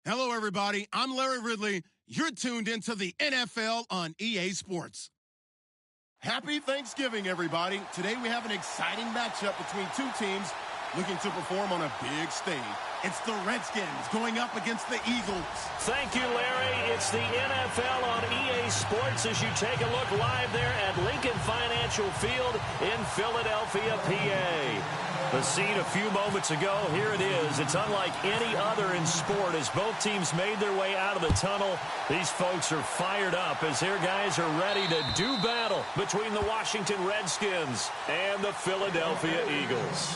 Hello, everybody. I'm Larry Ridley. You're tuned into the NFL on EA Sports. Happy Thanksgiving, everybody. Today we have an exciting matchup between two teams looking to perform on a big stage. It's the Redskins going up against the Eagles. Thank you, Larry. It's the NFL on EA Sports as you take a look live there at Lincoln Financial Field in Philadelphia, PA. The scene a few moments ago, here it is. It's unlike any other in sport as both teams made their way out of the tunnel. These folks are fired up as their guys are ready to do battle between the Washington Redskins and the Philadelphia Eagles.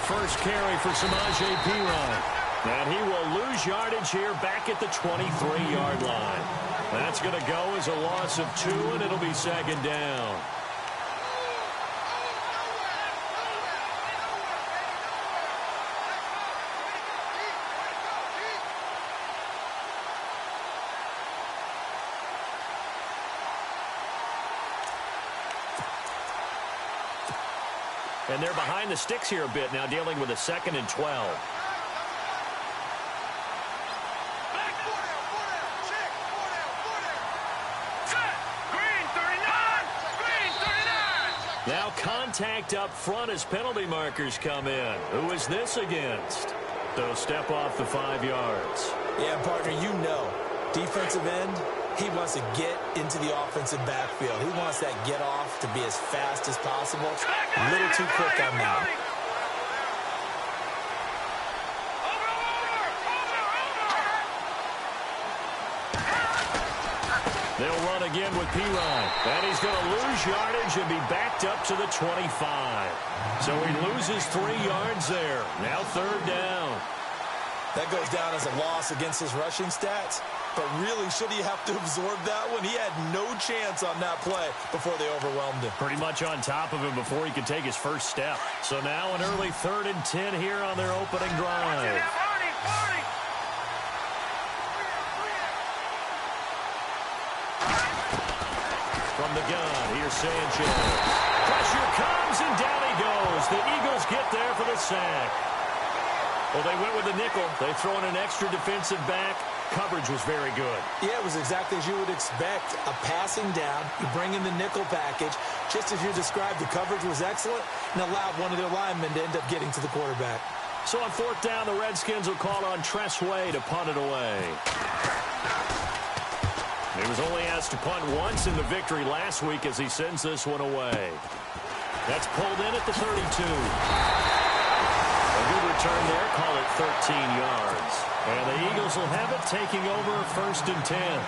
First carry for Samaje Perine. And he will lose yardage here back at the 23-yard line. That's going to go as a loss of 2, and it'll be second down. And they're behind the sticks here a bit now, dealing with a 2nd and 12. Now contact up front as penalty markers come in. Who is this against? They'll step off the 5 yards. Yeah, partner, you know, defensive end, he wants to get into the offensive backfield. He wants that get off to be as fast as possible. A little too quick on that. They'll run again with Perine. And he's going to lose yardage and be backed up to the 25. So he loses 3 yards there. Now 3rd down. That goes down as a loss against his rushing stats. But really, should he have to absorb that one? He had no chance on that play before they overwhelmed him. Pretty much on top of him before he could take his first step. So now an early 3rd and 10 here on their opening drive. From the gun, here's Sanchez. Pressure comes, and down he goes. The Eagles get there for the sack. Well, they went with the nickel. They throw in an extra defensive back. Coverage was very good. Yeah, it was exactly as you would expect. A passing down. You bring in the nickel package. Just as you described, the coverage was excellent and allowed one of their linemen to end up getting to the quarterback. So on 4th down, the Redskins will call on Tressway to punt it away. He was only asked to punt once in the victory last week as he sends this one away. That's pulled in at the 32. A good return there, call it 13 yards. And the Eagles will have it, taking over 1st and 10.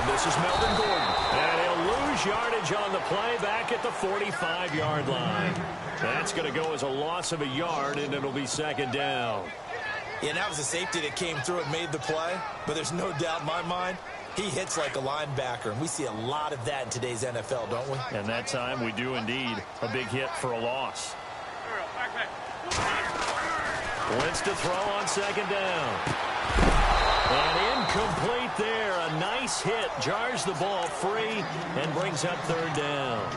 This is Melvin Gordon, and he'll lose yardage on the play back at the 45-yard line. That's going to go as a loss of a yard, and it'll be 2nd down. Yeah, that was a safety that came through and made the play, but there's no doubt in my mind, he hits like a linebacker, and we see a lot of that in today's NFL, don't we? And that time we do indeed. A big hit for a loss. Wentz to throw on 2nd down. And incomplete there. A nice hit. Jars the ball free and brings up 3rd down.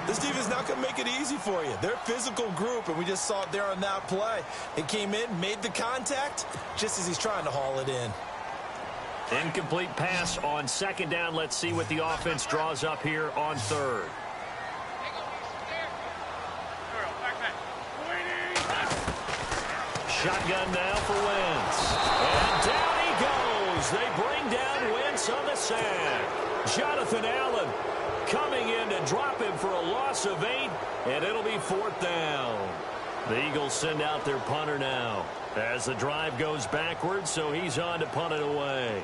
This defense is not going to make it easy for you. They're a physical group, and we just saw it there on that play. It came in, made the contact, just as he's trying to haul it in. Incomplete pass on 2nd down. Let's see what the offense draws up here on 3rd. Shotgun now for Wentz. And down he goes. They bring down Wentz on the sack. Jonathan Allen coming in to drop him for a loss of 8, and it'll be 4th down. The Eagles send out their punter now as the drive goes backwards, so he's on to punt it away.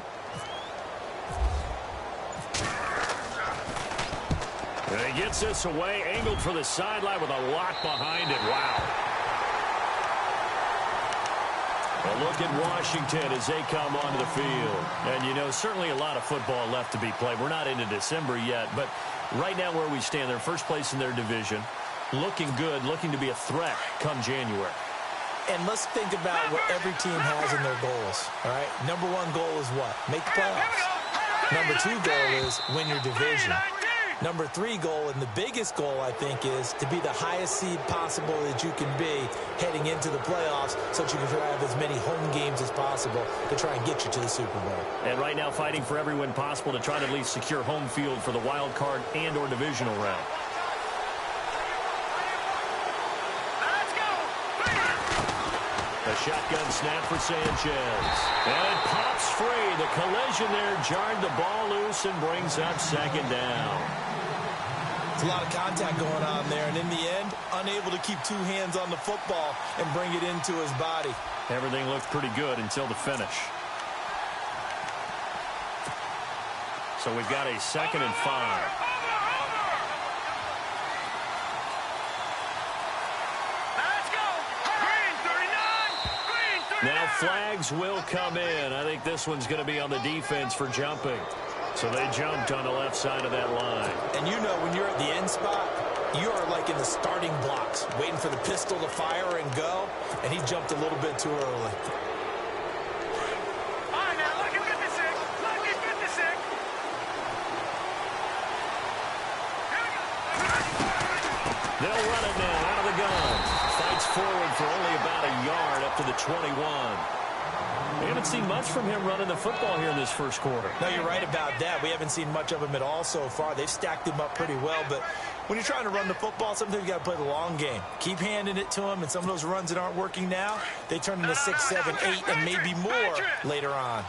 And he gets this away, angled for the sideline with a lock behind it. Wow. A look at Washington as they come onto the field. And, you know, certainly a lot of football left to be played. We're not into December yet, but right now where we stand, they're first place in their division. Looking good, looking to be a threat come January. And let's think about what every team has in their goals, all right? Number 1 goal is what? Make the playoffs. Number 2 goal is win your division. Number 3 goal, and the biggest goal, I think, is to be the highest seed possible that you can be heading into the playoffs so that you can have as many home games as possible to try and get you to the Super Bowl. And right now fighting for every win possible to try to at least secure home field for the wild card and or divisional round. A shotgun snap for Sanchez. And it pops free. The collision there jarred the ball loose and brings up 2nd down. It's a lot of contact going on there, and in the end, unable to keep 2 hands on the football and bring it into his body. Everything looked pretty good until the finish. So we've got a 2nd and 5. Now flags will come in. I think this one's going to be on the defense for jumping. So they jumped on the left side of that line. And you know when you're at the end spot, you are like in the starting blocks, waiting for the pistol to fire and go, and he jumped a little bit too early. They'll run it now out of the gun. Fights forward for only about a yard up to the 21. We haven't seen much from him running the football here in this first quarter. No, you're right about that. We haven't seen much of him at all so far. They've stacked him up pretty well, but when you're trying to run the football, sometimes you got to play the long game. Keep handing it to him, and some of those runs that aren't working now, they turn into 6, 7, 8, and maybe more later on.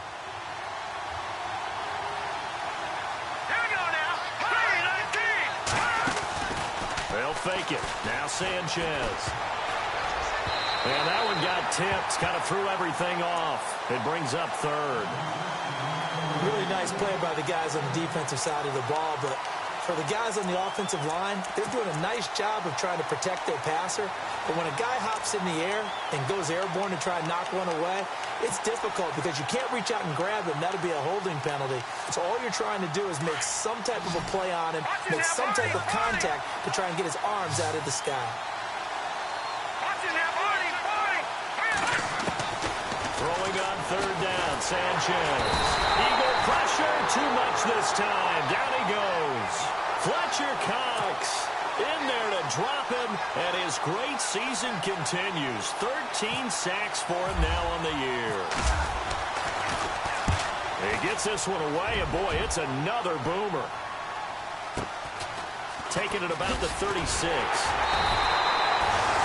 They'll fake it. Now Sanchez. And that one got tipped. Kind of threw everything off. It brings up 3rd. Really nice play by the guys on the defensive side of the ball, but for the guys on the offensive line, they're doing a nice job of trying to protect their passer. But when a guy hops in the air and goes airborne to try and knock one away, it's difficult because you can't reach out and grab him. That'll be a holding penalty. So all you're trying to do is make some type of a play on him, make some type of contact to try and get his arms out of the sky. Throwing on 3rd down, Sanchez. Eagle pressure, too much this time. Down he goes. Fletcher Cox in there to drop him, and his great season continues. 13 sacks for him now on the year. He gets this one away, and boy, it's another boomer. Taking it about the 36.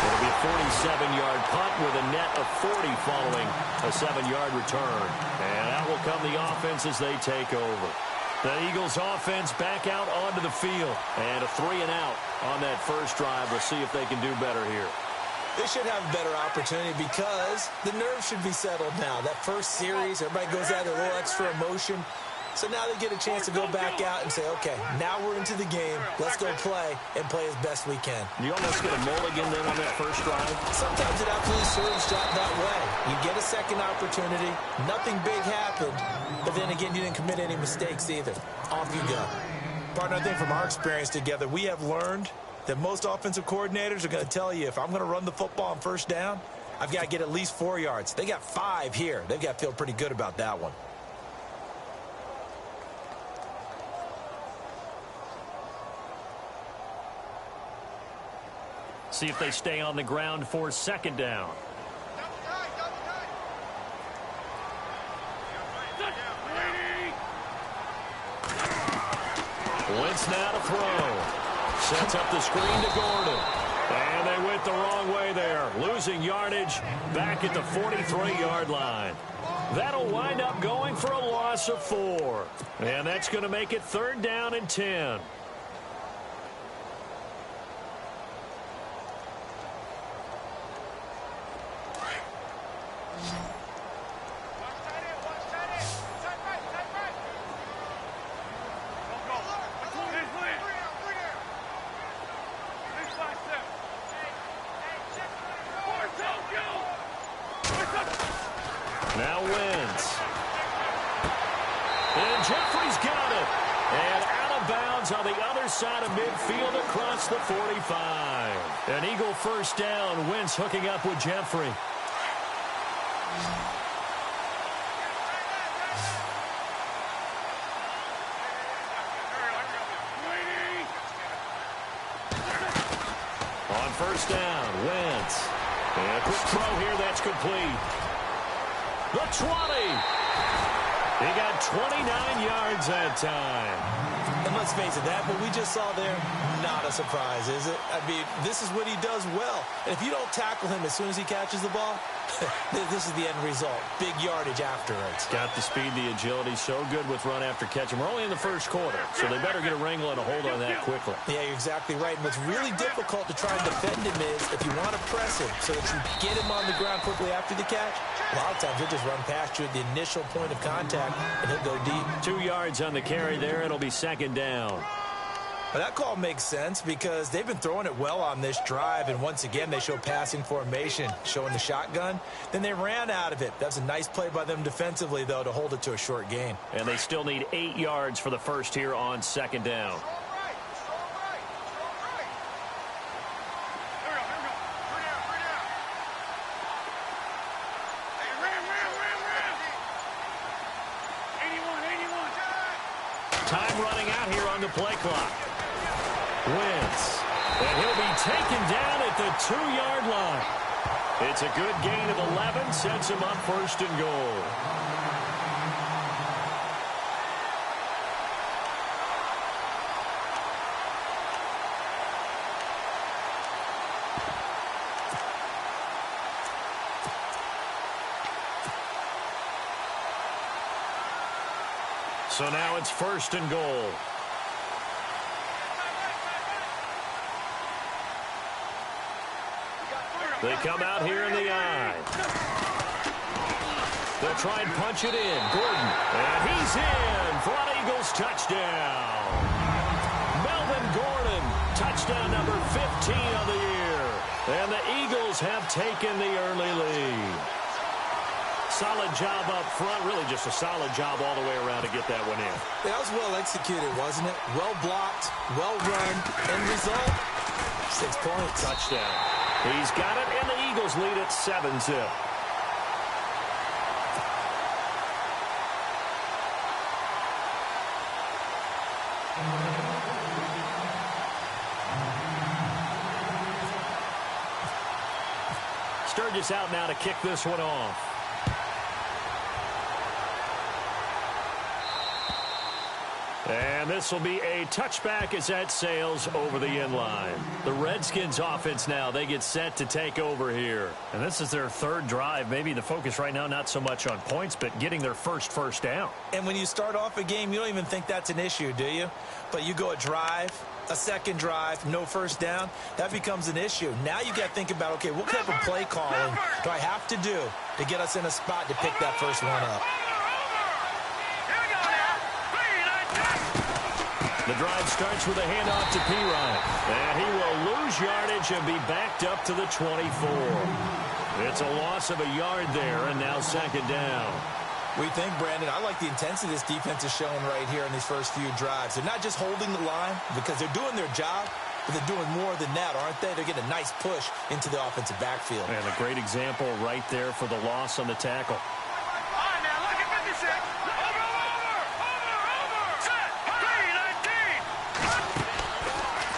It'll be a 47-yard punt with a net of 40 following a 7-yard return. And out will come the offense as they take over. The Eagles offense back out onto the field. And a 3-and-out on that first drive. We'll see if they can do better here. They should have a better opportunity because the nerves should be settled now. That first series, everybody goes out a little extra emotion. So now they get a chance to go back out and say, okay, now we're into the game. Let's go play and play as best we can. You almost get a mulligan then on that first drive. Sometimes it absolutely serves that way. You get a second opportunity. Nothing big happened. But then again, you didn't commit any mistakes either. Off you go. Partner, I think from our experience together, we have learned that most offensive coordinators are going to tell you, if I'm going to run the football on first down, I've got to get at least 4 yards. They got 5 here. They've got to feel pretty good about that one. See if they stay on the ground for second down. Wentz now to throw. Sets up the screen to Gordon. And they went the wrong way there, losing yardage back at the 43-yard line. That'll wind up going for a loss of 4. And that's going to make it 3rd down and 10. Now Wentz. And Jeffrey's got it. And out of bounds on the other side of midfield across the 45. An Eagle first down. Wentz hooking up with Jeffrey. On first down, Wentz. And a quick throw here that's complete. The 20. He got 29 yards that time. And let's face it, that what we just saw there, not a surprise, is it? I mean, this is what he does well. And if you don't tackle him as soon as he catches the ball, this is the end result. Big yardage afterwards. Got the speed, the agility, so good with run after catch. And we're only in the first quarter, so they better get a wrangle and a hold on that quickly. Yeah, you're exactly right. And what's really difficult to try and defend him is if you want to press him so that you get him on the ground quickly after the catch, a lot of times he'll just run past you at the initial point of contact, and he'll go deep. 2 yards on the carry there. It'll be 2nd down. But that call makes sense because they've been throwing it well on this drive, and once again they show passing formation, showing the shotgun. Then they ran out of it. That's a nice play by them defensively, though, to hold it to a short gain. And they still need 8 yards for the first here on 2nd down. Time running out here on the play clock. Wentz. And he'll be taken down at the 2-yard line. It's a good gain of 11, sets him up 1st and goal. So now it's 1st and goal. They come out here in the eye. They'll try and punch it in. Gordon. And he's in for an Eagles touchdown. Melvin Gordon, touchdown number 15 of the year. And the Eagles have taken the early lead. Solid job up front. Really just a solid job all the way around to get that one in. That was well executed, wasn't it? Well blocked, well run. End result, 6 points. Touchdown. He's got it, and the Eagles lead at 7-zip. Sturgis out now to kick this one off. And this will be a touchback as that sails over the end line. The Redskins offense now, they get set to take over here. And this is their 3rd drive. Maybe the focus right now not so much on points, but getting their first down. And when you start off a game, you don't even think that's an issue, do you? But you go a drive, a 2nd drive, no 1st down, that becomes an issue. Now you got to think about, okay, what type of play calling do I have to do to get us in a spot to pick that first one up? The drive starts with a handoff to Pirine. And he will lose yardage and be backed up to the 24. It's a loss of a yard there, and now 2nd down. We think, Brandon, I like the intensity this defense is showing right here in these first few drives. They're not just holding the line because they're doing their job, but they're doing more than that, aren't they? They're getting a nice push into the offensive backfield. And a great example right there for the loss on the tackle.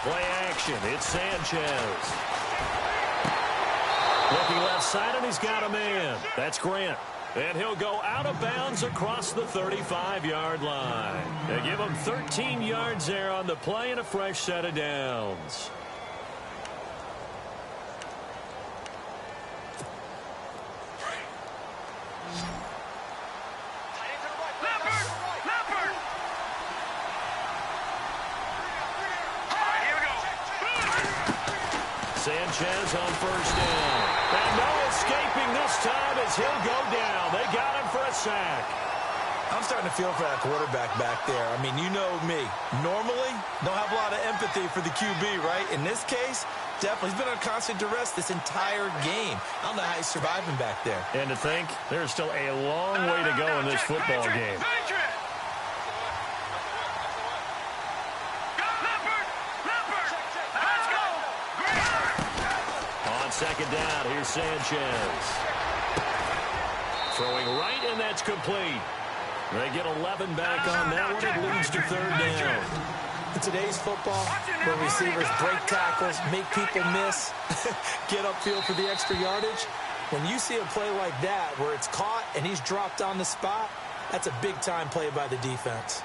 Play action. It's Sanchez. Looking left side, and he's got a man. That's Grant. And he'll go out of bounds across the 35-yard line. They give him 13 yards there on the play and a fresh set of downs. Sanchez on first down. And no escaping this time as he'll go down. They got him for a sack. I'm starting to feel for that quarterback back there. I mean, you know me. Normally, don't have a lot of empathy for the QB, right? In this case, definitely. He's been on constant duress this entire game. I don't know how he's surviving back there. And to think, there's still a long way to go in this football game. On second down, here's Sanchez. Throwing right, and that's complete. They get 11 back on that one. It leads to third down. In today's football, where receivers break tackles, make people miss, get upfield for the extra yardage, when you see a play like that where it's caught and he's dropped on the spot, that's a big-time play by the defense.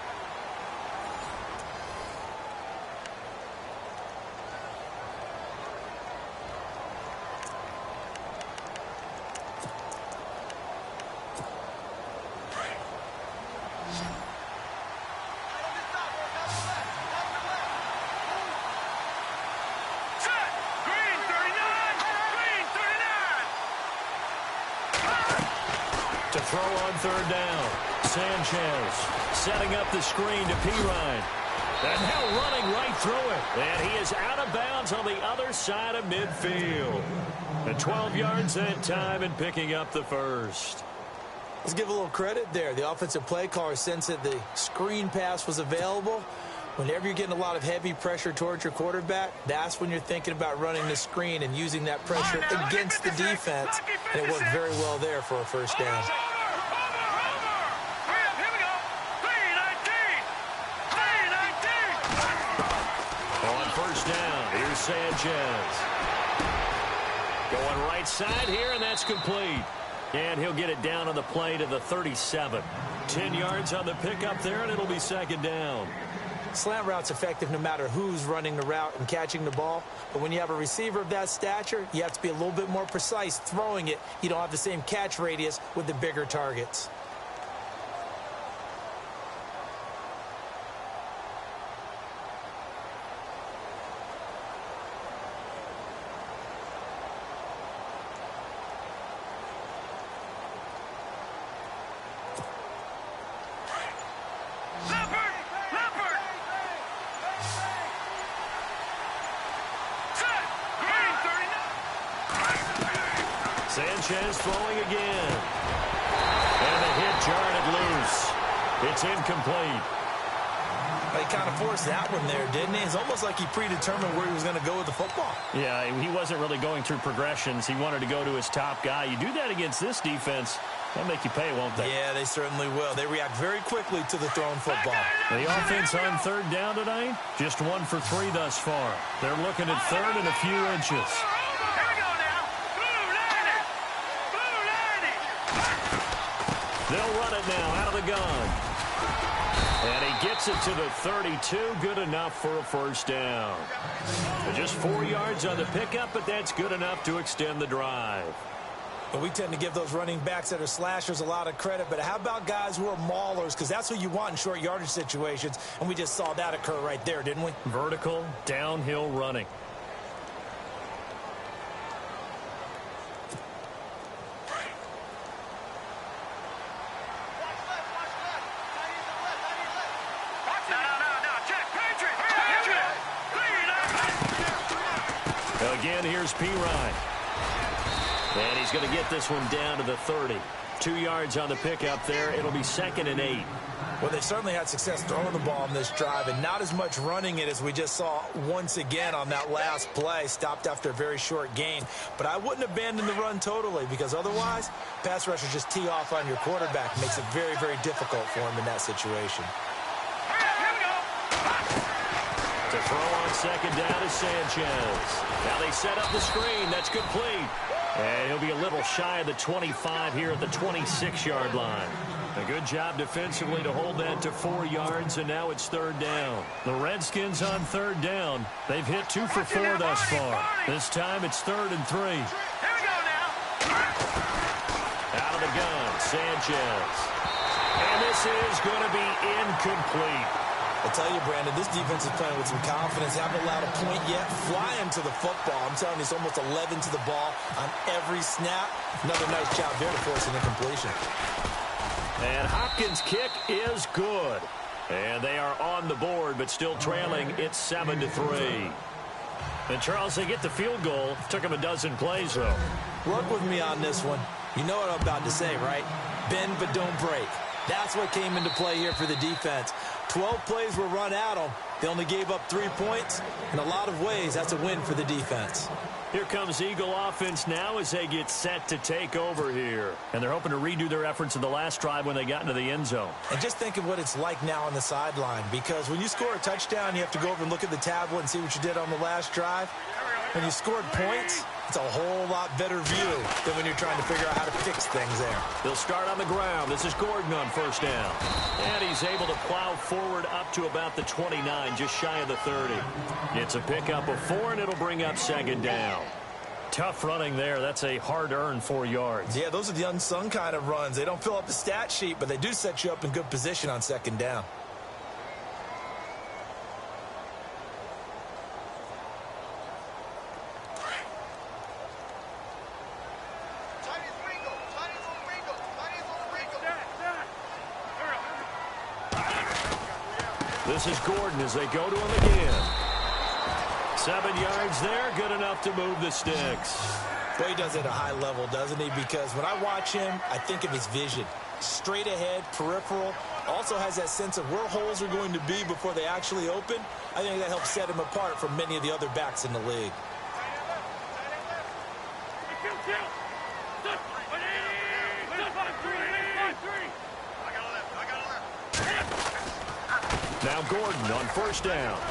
To throw on third down. Sanchez setting up the screen to Pirine. And now running right through it. And he is out of bounds on the other side of midfield. And 12 yards that time and picking up the first. Let's give a little credit there. The offensive play caller sensed that the screen pass was available. Whenever you're getting a lot of heavy pressure towards your quarterback, that's when you're thinking about running the screen and using that pressure against the defense. And it worked very well there for a first down. On first down, here's Sanchez. Going right side here, and that's complete. And he'll get it down on the play to the 37. 10 yards on the pickup there, and it'll be second down. Slant route's effective no matter who's running the route and catching the ball. But when you have a receiver of that stature, you have to be a little bit more precise throwing it. You don't have the same catch radius with the bigger targets. Sanchez throwing again. And the hit jarred it loose. It's incomplete. He kind of forced that one there, didn't he? It's almost like he predetermined where he was going to go with the football. Yeah, he wasn't really going through progressions. He wanted to go to his top guy. You do that against this defense, they'll make you pay, won't they? Yeah, they certainly will. They react very quickly to the thrown football. The offense on third down tonight, just 1 for 3 thus far. They're looking at third and a few inches. They'll run it now out of the gun. And he gets it to the 32. Good enough for a first down. Just 4 yards on the pickup, but that's good enough to extend the drive. But we tend to give those running backs that are slashers a lot of credit. But how about guys who are maulers? Because that's what you want in short yardage situations. And we just saw that occur right there, didn't we? Vertical, downhill running. Again, here's Pirine. And he's going to get this one down to the 30. 2 yards on the pickup there. It'll be 2nd and 8. Well, they certainly had success throwing the ball in this drive, and not as much running it as we just saw once again on that last play. Stopped after a very short gain. But I wouldn't abandon the run totally, because otherwise, pass rushers just tee off on your quarterback. Makes it very, very difficult for him in that situation. To throw on second down is Sanchez. Now they set up the screen. That's complete. And he'll be a little shy of the 25 here at the 26-yard line. A good job defensively to hold that to 4 yards, and now it's third down. The Redskins on third down. They've hit 2 for 4 thus far. This time it's 3rd and 3. Here we go now. Out of the gun, Sanchez. And this is going to be incomplete. I tell you, Brandon, this defense is playing with some confidence. Haven't allowed a point yet. Flying to the football. I'm telling you, it's almost 11 to the ball on every snap. Another nice job there to force an incompletion. And Hopkins' kick is good. And they are on the board, but still trailing. It's 7-3. And, Charles, they get the field goal. Took them a dozen plays, though. Work with me on this one. You know what I'm about to say, right? Bend but don't break. That's what came into play here for the defense. 12 plays were run at them. They only gave up 3 points. In a lot of ways, that's a win for the defense. Here comes Eagle offense now as they get set to take over here. And they're hoping to redo their efforts in the last drive when they got into the end zone. And just think of what it's like now on the sideline, because when you score a touchdown, you have to go over and look at the tablet and see what you did on the last drive. When you scored points, it's a whole lot better view than when you're trying to figure out how to fix things there. They'll start on the ground. This is Gordon on first down. And he's able to plow forward up to about the 29, just shy of the 30. It's a pickup of 4, and it'll bring up second down. Tough running there. That's a hard-earned 4 yards. Yeah, those are the unsung kind of runs. They don't fill up the stat sheet, but they do set you up in good position on second down. This is Gordon as they go to him again. 7 yards there, good enough to move the sticks. Well, he does it at a high level, doesn't he? Because when I watch him, I think of his vision. Straight ahead, peripheral. Also has that sense of where holes are going to be before they actually open. I think that helps set him apart from many of the other backs in the league. Now Gordon on first down.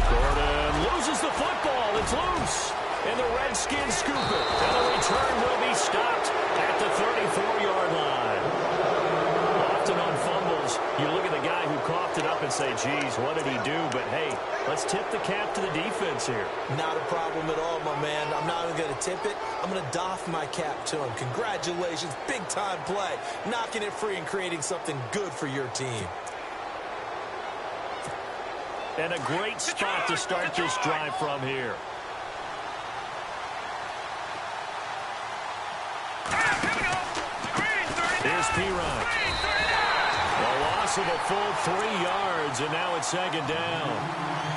Gordon loses the football. It's loose. And the Redskins scoop it. And the return will be stopped at the 34-yard line. Often on fumbles, you look at the guy who coughed it up and say, geez, what did he do? But, hey, let's tip the cap to the defense here. Not a problem at all, my man. I'm not even going to tip it. I'm going to doff my cap to him. Congratulations. Big-time play. Knocking it free and creating something good for your team. And a great spot to start this drive from here. Here's Pirine. A loss of a full 3 yards, and now it's second down.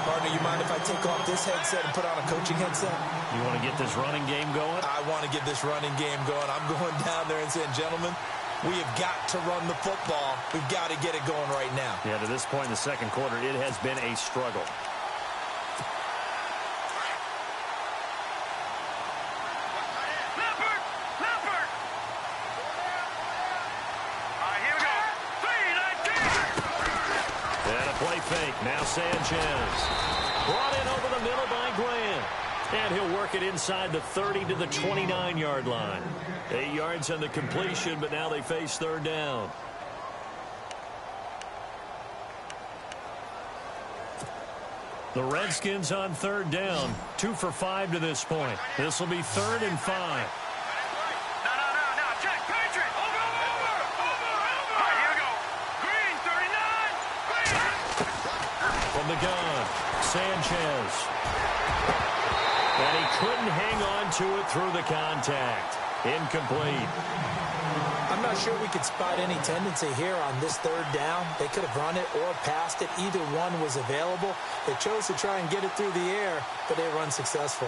Partner, you mind if I take off this headset and put on a coaching headset? You want to get this running game going? I want to get this running game going. I'm going down there and saying, gentlemen, we have got to run the football. We've got to get it going right now. Yeah, to this point in the second quarter, it has been a struggle. And a play fake. Now Sanchez. Brought in over the middle by Grant. And he'll work it inside the 30 to the 29-yard line. 8 yards on the completion, but now they face third down. The Redskins on third down. 2 for 5 to this point. This will be 3rd and 5. No, check, Patriot, over. All right, here we go. Green, 39, Green. From the gun, Sanchez. And he couldn't hang on to it through the contact. Incomplete. I'm not sure we could spot any tendency here on this third down. They could have run it or passed it. Either one was available. They chose to try and get it through the air, but they were unsuccessful.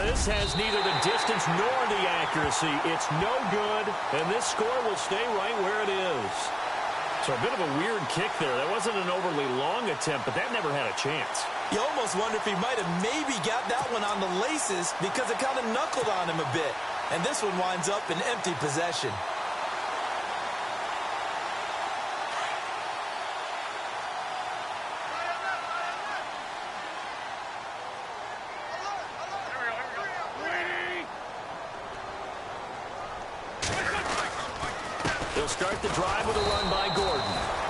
This has neither the distance nor the accuracy. It's no good, and this score will stay right where it is. So a bit of a weird kick there. That wasn't an overly long attempt, but that never had a chance. You almost wonder if he might have maybe got that one on the laces because it kind of knuckled on him a bit. And this one winds up in empty possession. They'll start the drive with a run by Gordon.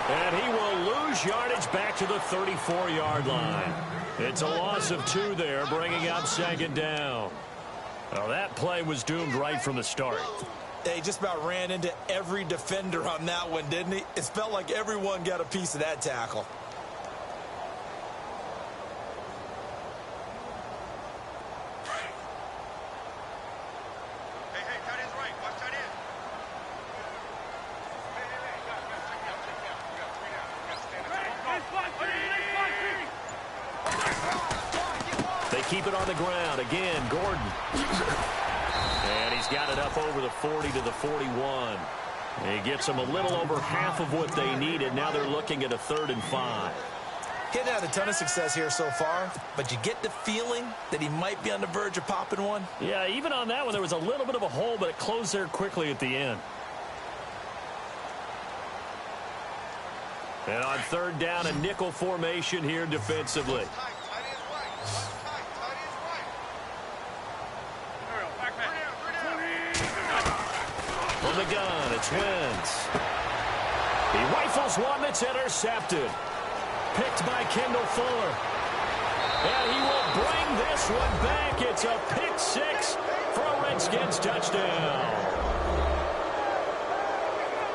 And he will lose yardage back to the 34-yard line. It's a loss of 2 there, bringing up second down. Well, that play was doomed right from the start. He just about ran into every defender on that one, didn't he? It felt like everyone got a piece of that tackle. Hey, tight end's right. Watch tight end. They keep it on the ground. Again, Gordon. And he's got it up over the 40 to the 41. And he gets them a little over half of what they needed. Now they're looking at a 3rd and 5. He hadn't had a ton of success here so far, but you get the feeling that he might be on the verge of popping one. Yeah, even on that one, there was a little bit of a hole, but it closed there quickly at the end. And on 3rd down, a nickel formation here defensively. From the gun, it's Wentz. He rifles one that's intercepted. Picked by Kendall Fuller. And he will bring this one back. It's a pick 6 for a Redskins touchdown.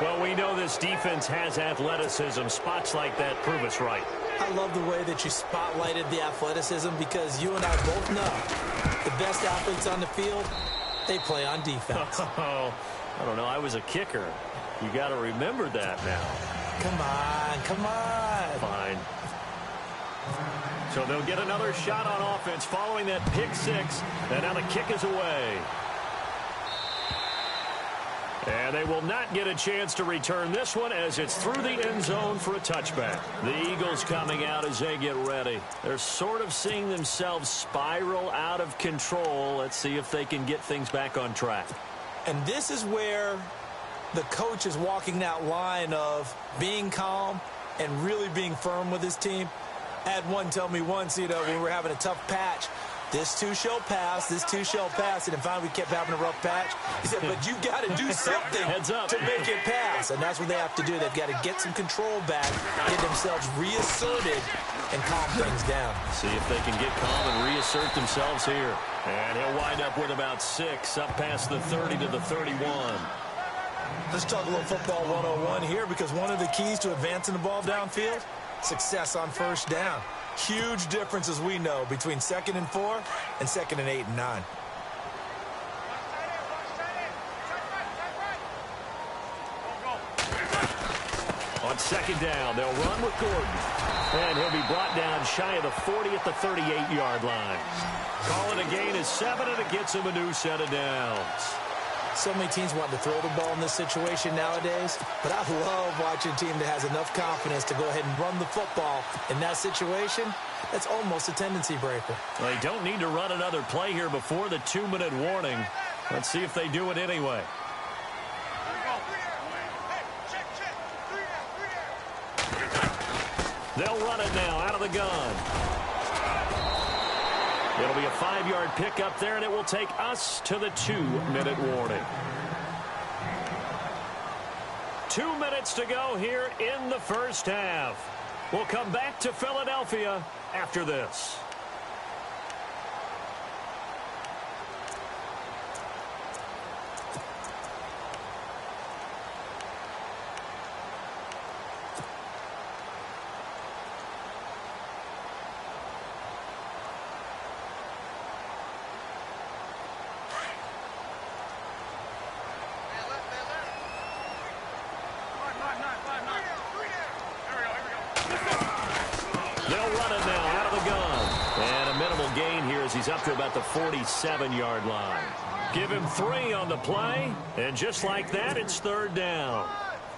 Well, we know this defense has athleticism. Spots like that prove us right. I love the way that you spotlighted the athleticism because you and I both know the best athletes on the field, they play on defense. Oh, I don't know. I was a kicker. You got to remember that now. Come on, come on. Fine. So they'll get another shot on offense following that pick 6. And now the kick is away. And they will not get a chance to return this one as it's through the end zone for a touchback. The Eagles coming out as they get ready. They're sort of seeing themselves spiral out of control. Let's see if they can get things back on track. And this is where the coach is walking that line of being calm and really being firm with his team. I had one tell me once, when we were having a tough patch, this too shall pass, this too shall pass. And then finally we kept having a rough patch. He said, but you've got to do something to make it pass. And that's what they have to do. They've got to get some control back, get themselves reasserted, and calm things down. See if they can get calm and reassert themselves here. And he'll wind up with about 6 up past the 30 to the 31. Let's talk a little football 101 here because one of the keys to advancing the ball downfield, success on 1st down. Huge difference, as we know, between 2nd and 4 and 2nd and 8 and 9. On 2nd down, they'll run with Gordon. And he'll be brought down shy of the 40 at the 38-yard line. Call it a gain of 7, and it gets him a new set of downs. So many teams want to throw the ball in this situation nowadays, but I love watching a team that has enough confidence to go ahead and run the football in that situation. That's almost a tendency breaker. They don't need to run another play here before the 2-minute warning. Let's see if they do it anyway. They'll run it now out of the gun. It'll be a 5-yard pickup there, and it will take us to the 2-minute warning. 2 minutes to go here in the 1st half. We'll come back to Philadelphia after this. He's up to about the 47-yard line. Give him 3 on the play, and just like that, it's 3rd down.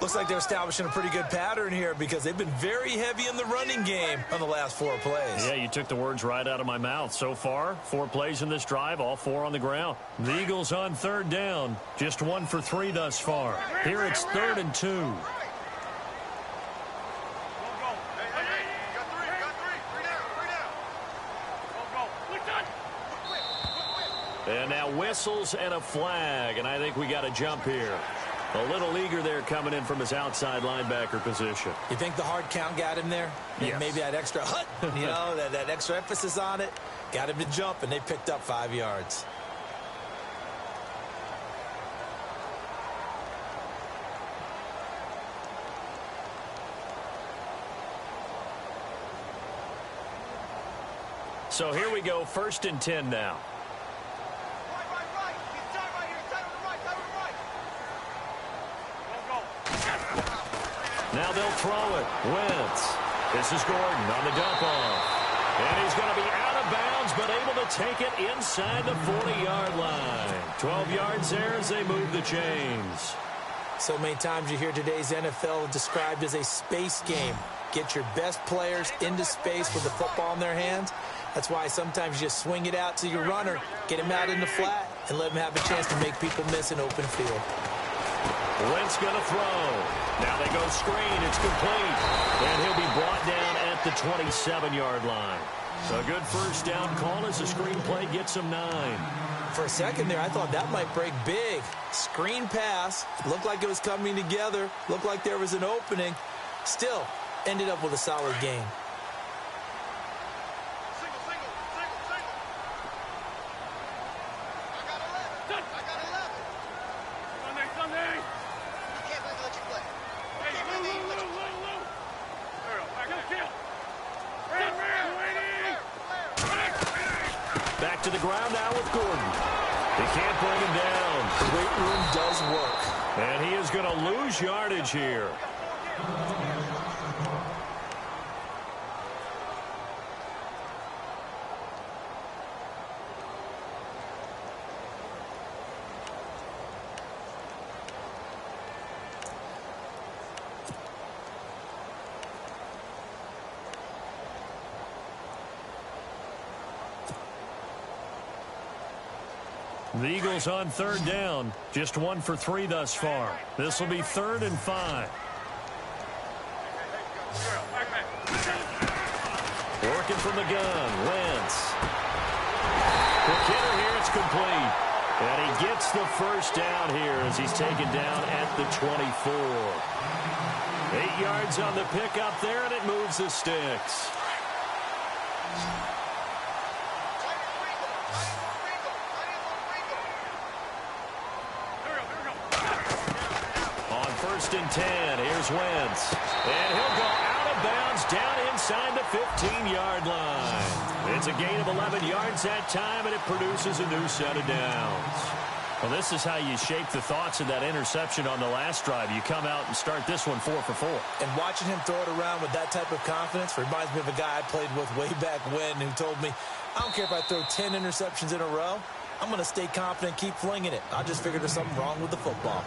Looks like they're establishing a pretty good pattern here because they've been very heavy in the running game on the last 4 plays. Yeah, you took the words right out of my mouth. So far, 4 plays in this drive, all 4 on the ground. The Eagles on 3rd down, just 1 for 3 thus far. Here it's 3rd and 2. And now whistles and a flag, and I think we got a jump here. A little eager there coming in from his outside linebacker position. You think the hard count got him there? Yes. Maybe that extra hut, that extra emphasis on it, got him to jump, and they picked up 5 yards. So here we go, 1st and 10 now. Right. He's tight right here. Tight on the right. Tight on the right. Go. Now they'll throw it. Wentz. This is Gordon on the dump off. And he's going to be out of bounds, but able to take it inside the 40-yard line. 12 yards there as they move the chains. So many times you hear today's NFL described as a space game. Get your best players into space with the football in their hands. That's why sometimes you just swing it out to your runner, get him out in the flat, and let him have a chance to make people miss an open field. Wentz going to throw. Now they go screen. It's complete. And he'll be brought down at the 27-yard line. So a good first down call as the screen play gets him 9. For a second there, I thought that might break big. Screen pass. Looked like it was coming together. Looked like there was an opening. Still, ended up with a solid game. Single. I got 11. Sunday. I can't believe they let you play. Back to the ground now with Gordon. He can't bring him down. The weight room does work. And he is going to lose yardage here. The Eagles on 3rd down. Just 1 for 3 thus far. This will be 3rd and 5. Working from the gun. Wentz. Quick hitter here. It's complete. And he gets the first down here as he's taken down at the 24. 8 yards on the pickup there, and it moves the sticks. On 1st and 10, here's Wentz. And he'll go out of bounds down inside the 15-yard line. It's a gain of 11 yards that time, and it produces a new set of downs. Well, this is how you shape the thoughts of that interception on the last drive. You come out and start this one 4 for 4. And watching him throw it around with that type of confidence reminds me of a guy I played with way back when who told me, I don't care if I throw 10 interceptions in a row. I'm going to stay confident, keep flinging it. I just figured there's something wrong with the football.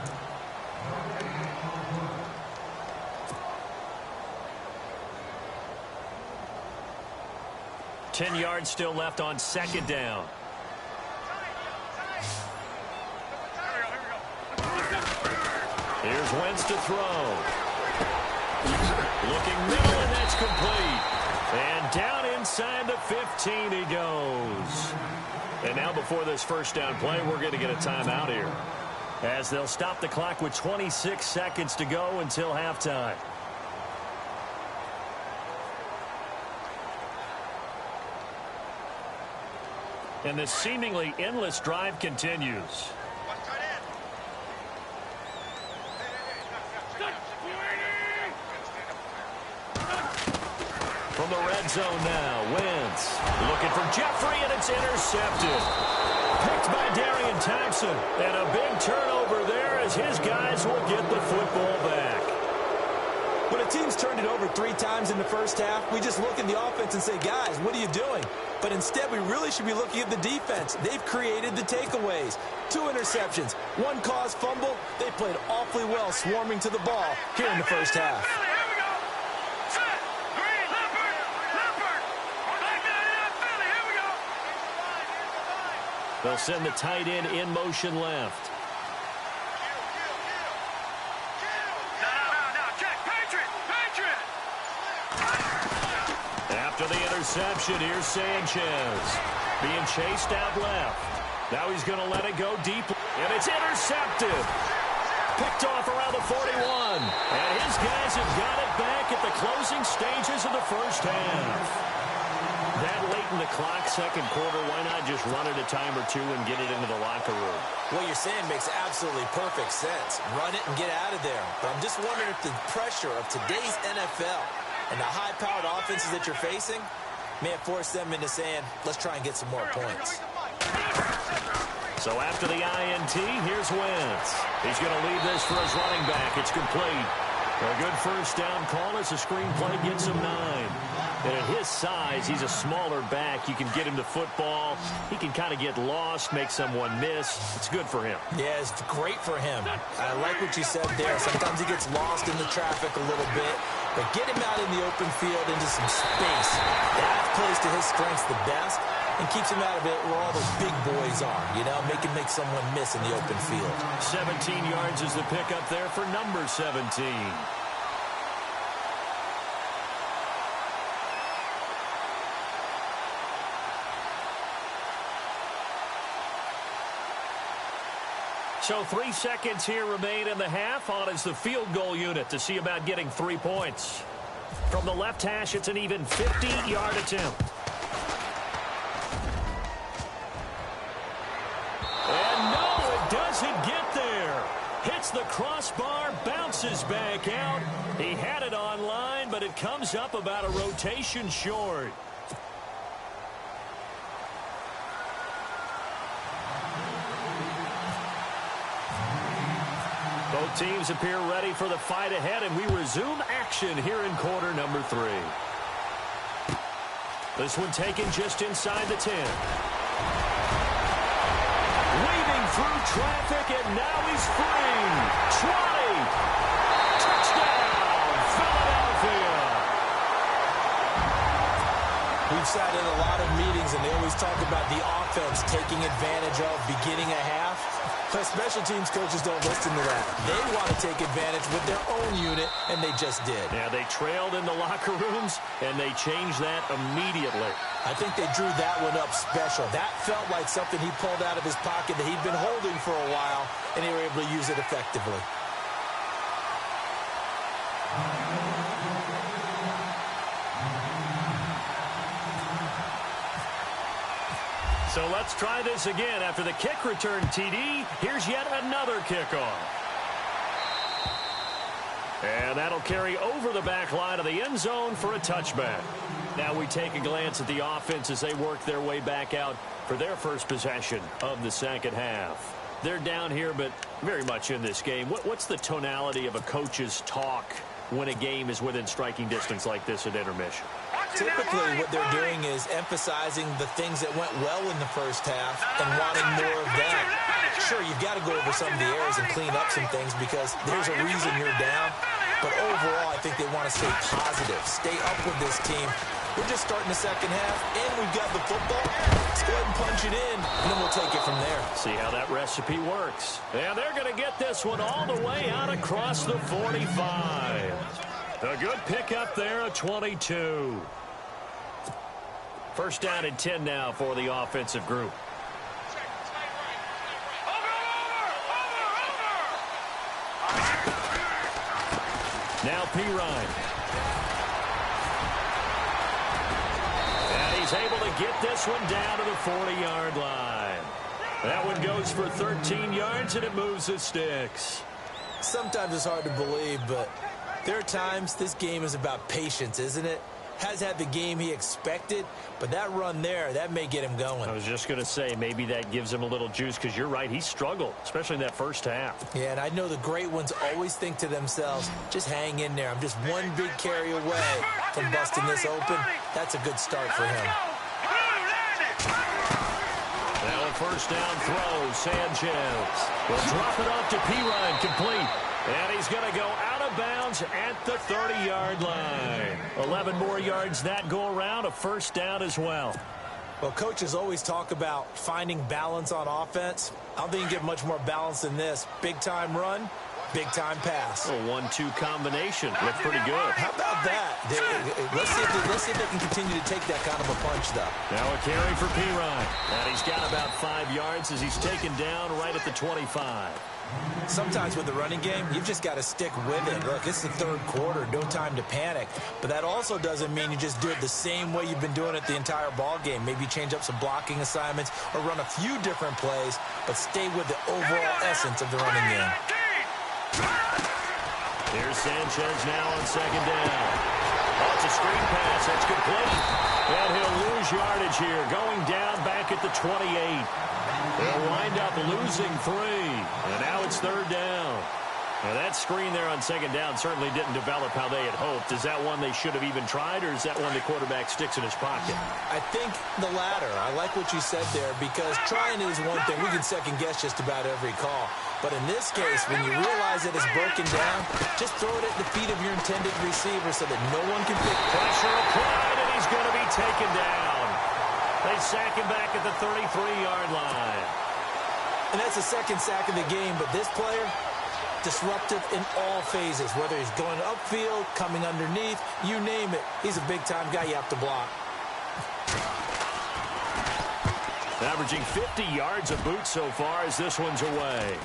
Ten yards still left on 2nd down. Here's Wentz to throw. Looking middle, and that's complete. And down inside the 15 he goes. And now before this first down play, we're going to get a timeout here, as they'll stop the clock with 26 seconds to go until halftime. And this seemingly endless drive continues. From the red zone now, Wentz looking for Jeffrey, and it's intercepted. Picked by Darian Thompson, and a big turnover there as his guys will get the football back. When a team's turned it over 3 times in the first half, we just look at the offense and say, guys, what are you doing? But instead, we really should be looking at the defense. They've created the takeaways. 2 interceptions, 1 caused fumble. They played awfully well swarming to the ball here in the first half. They'll send the tight end in motion left. After the interception, here's Sanchez. Being chased out left. Now he's going to let it go deep. And it's intercepted. Picked off around the 41. And his guys have got it back at the closing stages of the first half. That late in the clock, second quarter, why not just run it a time or 2 and get it into the locker room? What you're saying makes absolutely perfect sense. Run it and get out of there. But I'm just wondering if the pressure of today's NFL and the high-powered offenses that you're facing may have forced them into saying, let's try and get some more points. So after the INT, here's Wentz. He's going to leave this for his running back. It's complete. A good first down call as the screenplay gets him 9. And at his size, he's a smaller back. You can get him the football. He can kind of get lost, make someone miss. It's good for him. Yeah, it's great for him. I like what you said there. Sometimes he gets lost in the traffic a little bit. But get him out in the open field into some space. That plays to his strengths the best and keeps him out of it where all those big boys are, you know, make someone miss in the open field. 17 yards is the pickup there for number 17. So 3 seconds here remain in the half. On is the field goal unit to see about getting 3 points. From the left hash, it's an even 50-yard attempt. And no, it doesn't get there. Hits the crossbar, bounces back out. He had it online, but it comes up about a rotation short. Both teams appear ready for the fight ahead, and we resume action here in quarter number 3. This one taken just inside the 10. Weaving through traffic, and now he's free. 20. Touchdown, Philadelphia. We've sat in a lot of meetings, and they always talk about the offense taking advantage of beginning a half. But special teams coaches don't listen to that. They want to take advantage with their own unit, and they just did. Yeah, they trailed in the locker rooms, and they changed that immediately. I think they drew that one up special. That felt like something he pulled out of his pocket that he'd been holding for a while, and they were able to use it effectively. So let's try this again. After the kick return TD, here's yet another kickoff. And that'll carry over the back line of the end zone for a touchback. Now we take a glance at the offense as they work their way back out for their first possession of the second half. They're down here, but very much in this game. What's the tonality of a coach's talk when a game is within striking distance like this at intermission? Typically, what they're doing is emphasizing the things that went well in the first half and wanting more of that. Sure, you've got to go over some of the errors and clean up some things because there's a reason you're down. But overall, I think they want to stay positive, stay up with this team. We're just starting the second half, and we've got the football. Let's go ahead and punch it in, and then we'll take it from there. See how that recipe works. And they're going to get this one all the way out across the 45. A good pickup there at 22. First down and 10 now for the offensive group. Now Pirine. And he's able to get this one down to the 40-yard line. That one goes for 13 yards, and it moves the sticks. Sometimes it's hard to believe, but there are times this game is about patience, isn't it? Has had the game he expected, but that run there, that may get him going. I was just going to say, maybe that gives him a little juice, because you're right, he struggled, especially in that first half. Yeah, and I know the great ones always think to themselves, just hang in there. I'm just one big carry away from busting this open. That's a good start for him. Now a first down throw, Sanchez will drop it off to Pirine, complete. And he's going to go out of bounds at the 30-yard line. 11 more yards that go around, a first down as well. Well, coaches always talk about finding balance on offense. I don't think you get much more balance than this. Big-time run, big-time pass. A 1-2 combination. Looked pretty good. How about that? Let's see if they can continue to take that kind of a punch, though. Now a carry for Pirine. And he's got about 5 yards as he's taken down right at the 25. Sometimes with the running game, you've just got to stick with it. Look, it's the third quarter, no time to panic. But that also doesn't mean you just do it the same way you've been doing it the entire ball game. Maybe change up some blocking assignments or run a few different plays, but stay with the overall essence of the running game. Here's Sanchez now on second down. Oh, it's a screen pass. That's complete. And he'll lose yardage here, going down back at the 28. They'll wind up losing 3. And now it's 3rd down. And that screen there on 2nd down certainly didn't develop how they had hoped. Is that one they should have even tried, or is that one the quarterback sticks in his pocket? I think the latter. I like what you said there, because trying is one thing. We can second-guess just about every call. But in this case, when you realize that it's broken down, just throw it at the feet of your intended receiver so that no one can pick. Pressure applied, and he's going to be taken down. They sack him back at the 33-yard line. And that's the 2nd sack of the game, but this player, disruptive in all phases, whether he's going upfield, coming underneath, you name it. He's a big-time guy you have to block. Averaging 50 yards a boot so far as this one's away.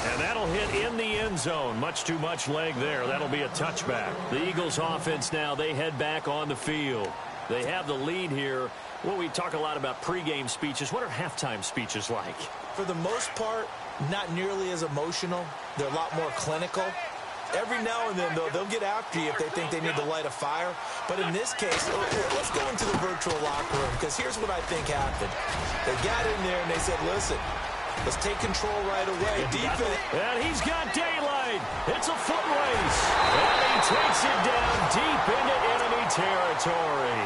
And that'll hit in the end zone. Much too much leg there. That'll be a touchback. The Eagles offense now, they head back on the field. They have the lead here. Well, we talk a lot about pregame speeches. What are halftime speeches like? For the most part, not nearly as emotional. They're a lot more clinical. Every now and then, though, they'll get after you if they think they need to light a fire. But in this case, let's go into the virtual locker room, because here's what I think happened. They got in there and they said, listen, let's take control right away. Defense. And he's got daylight. It's a foot race. And he takes it down deep into enemy territory.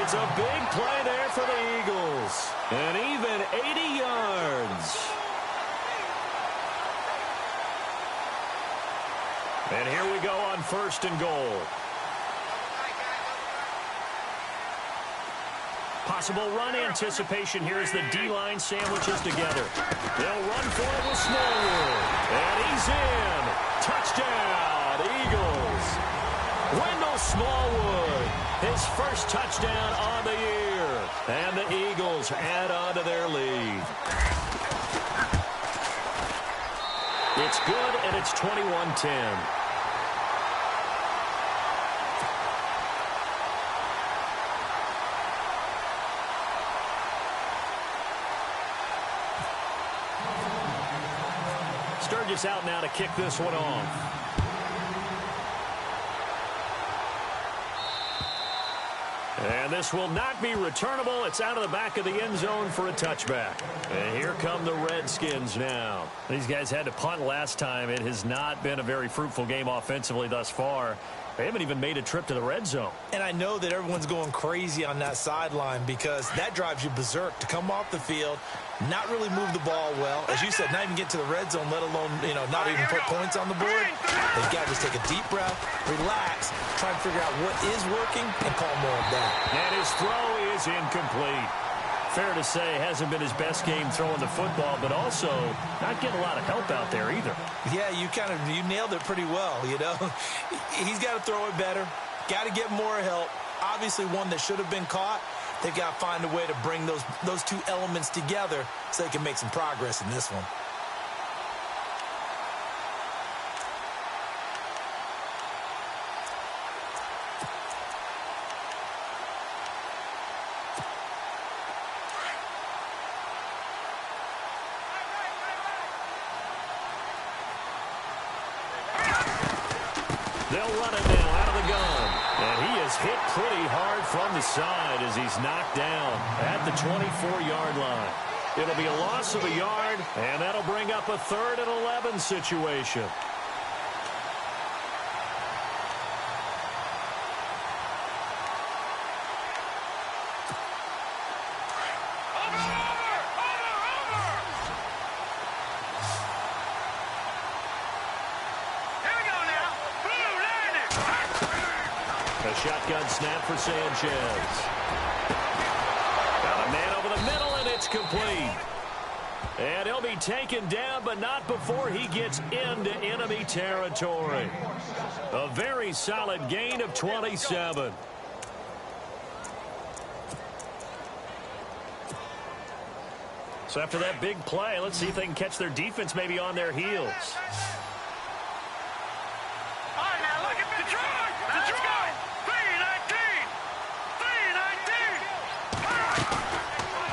It's a big play there for the Eagles. And even 80 yards. And here we go on 1st and goal. Possible run anticipation here as the D-line sandwiches together. They'll run for it with Smallwood. And he's in. Touchdown, Eagles. Wendell Smallwood, his first touchdown on the year. And the Eagles add on to their lead. It's good, and it's 21-10. Sturgis out now to kick this one off. And this will not be returnable. It's out of the back of the end zone for a touchback. And here come the Redskins now. These guys had to punt last time. It has not been a very fruitful game offensively thus far. They haven't even made a trip to the red zone. And I know that everyone's going crazy on that sideline, because that drives you berserk to come off the field, not really move the ball well. As you said, not even get to the red zone, let alone, not even put points on the board. They've got to just take a deep breath, relax, try and figure out what is working, and call more of that. And his throw is incomplete. Fair to say, hasn't been his best game throwing the football, but also not getting a lot of help out there either. Yeah, you nailed it pretty well, He's got to throw it better, got to get more help. Obviously one that should have been caught. They've got to find a way to bring those two elements together so they can make some progress in this one. They'll run it now out of the gun. And he is hit pretty hard from the side as he's knocked down at the 24-yard line. It'll be a loss of a yard, and that'll bring up a 3rd and 11 situation. Shotgun snap for Sanchez. Got a man over the middle, and it's complete. And he'll be taken down, but not before he gets into enemy territory. A very solid gain of 27. So after that big play, let's see if they can catch their defense maybe on their heels.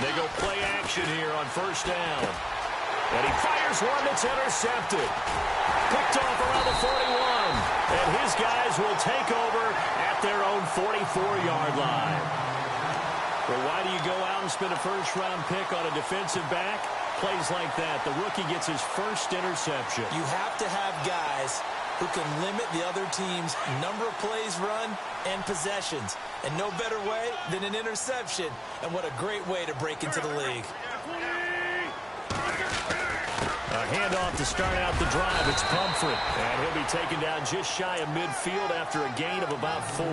They go play action here on 1st down. And he fires one that's intercepted. Picked off around the 41. And his guys will take over at their own 44-yard line. Well, why do you go out and spend a first-round pick on a defensive back? Plays like that. The rookie gets his first interception. You have to have guys who can limit the other team's number of plays run and possessions. And no better way than an interception. And what a great way to break into the league. A handoff to start out the drive. It's Pumphrey. And he'll be taken down just shy of midfield after a gain of about 4.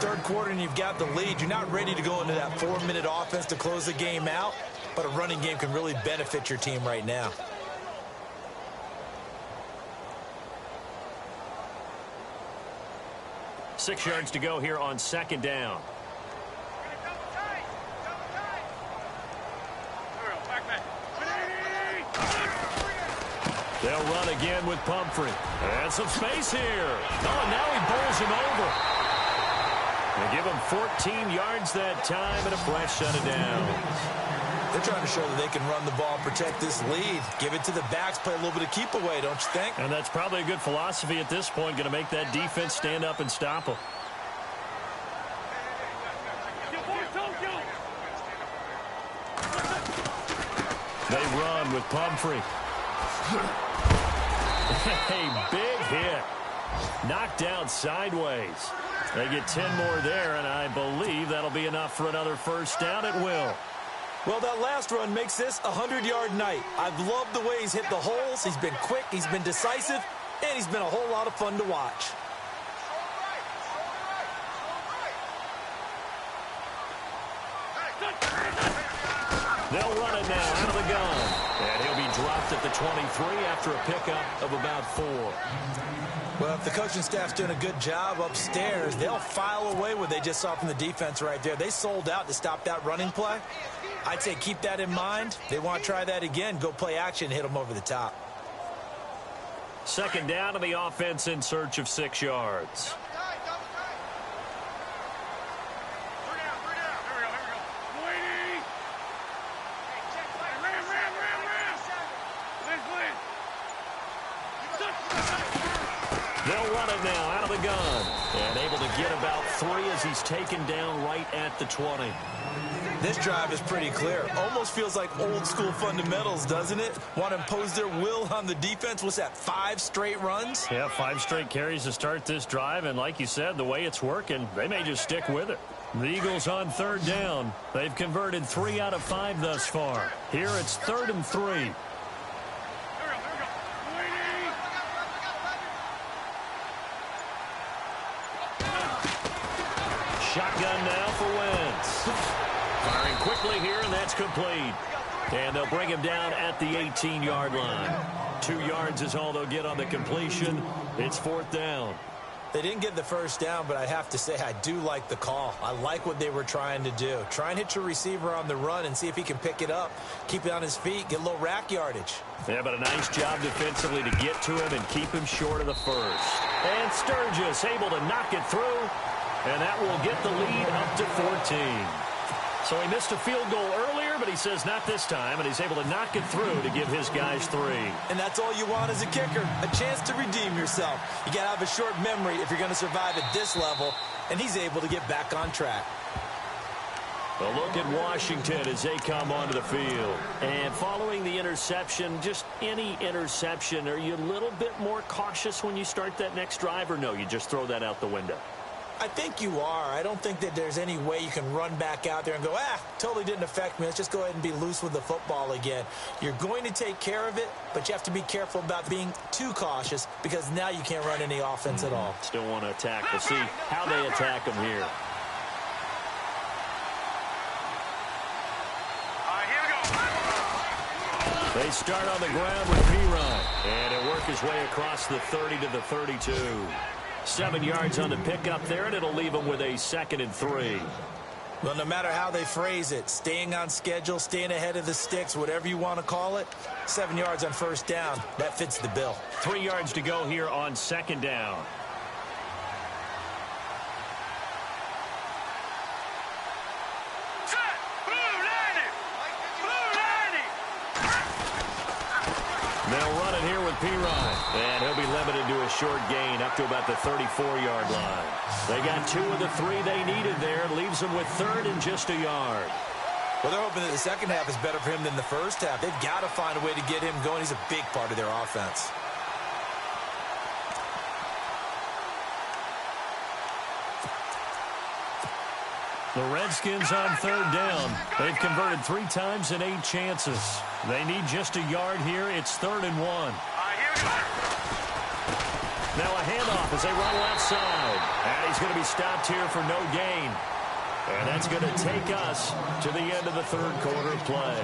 Third quarter and you've got the lead. You're not ready to go into that 4-minute offense to close the game out. But a running game can really benefit your team right now. Six yards to go here on second down. They'll run again with Pumphrey. And some space here. Oh, and now he bowls him over. They give him 14 yards that time and a fresh set of downs. They're trying to show that they can run the ball, protect this lead. Give it to the backs, play a little bit of keep away, don't you think? And that's probably a good philosophy at this point, going to make that defense stand up and stop them. They run with Pumphrey. A big hit. Knocked down sideways. They get 10 more there, and I believe that'll be enough for another first down. It will. Well, that last run makes this a 100-yard night. I've loved the way he's hit the holes. He's been quick, he's been decisive, and he's been a whole lot of fun to watch. They'll run it now out of the gun. And he'll be dropped at the 23 after a pickup of about 4. Well, if the coaching staff's doing a good job upstairs, they'll file away what they just saw from the defense right there. They sold out to stop that running play. I'd say keep that in mind. They want to try that again. Go play action, hit them over the top. Second down to the offense in search of 6 yards. They'll run it now out of the gun. And able to get about 3 as he's taken down right at the 20. This drive is pretty clear. Almost feels like old school fundamentals, doesn't it? Want to impose their will on the defense. What's that, 5 straight runs? Yeah, 5 straight carries to start this drive. And like you said, the way it's working, they may just stick with it. The Eagles on third down. They've converted 3 out of 5 thus far. Here it's 3rd and 3. Shotgun now for Wentz. Firing quickly here, and that's complete. And they'll bring him down at the 18-yard line. 2 yards is all they'll get on the completion. It's 4th down. They didn't get the first down, but I have to say I do like the call. I like what they were trying to do. Try and hit your receiver on the run and see if he can pick it up. Keep it on his feet, get a little rack yardage. Yeah, but a nice job defensively to get to him and keep him short of the first. And Sturgis able to knock it through. And that will get the lead up to 14. So he missed a field goal earlier, but he says not this time, and he's able to knock it through to give his guys 3. And that's all you want as a kicker, a chance to redeem yourself. You got to have a short memory if you're going to survive at this level, and he's able to get back on track. A look at Washington as they come onto the field. And following the interception, just any interception, are you a little bit more cautious when you start that next drive, or no, you just throw that out the window? I think you are. I don't think that there's any way you can run back out there and go, totally didn't affect me. Let's just go ahead and be loose with the football again. You're going to take care of it, but you have to be careful about being too cautious because now you can't run any offense at all. Still want to attack. We'll see how they attack them here. They start on the ground with P-Ryan, and it work his way across the 30 to the 32. 7 yards on the pickup there, and it'll leave them with a 2nd and 3. Well, no matter how they phrase it, staying on schedule, staying ahead of the sticks, whatever you want to call it, 7 yards on first down, that fits the bill. 3 yards to go here on 2nd down. They'll run it here with P-Ryan. And he'll be limited to a short gain up to about the 34-yard line. They got 2 of the 3 they needed there. Leaves them with 3rd and just a yard. Well, they're hoping that the second half is better for him than the first half. They've got to find a way to get him going. He's a big part of their offense. The Redskins on 3rd down. They've converted 3 times in 8 chances. They need just a yard here. It's 3rd and 1. Now a handoff as they run left side. And he's going to be stopped here for no gain. And that's going to take us to the end of the 3rd quarter play.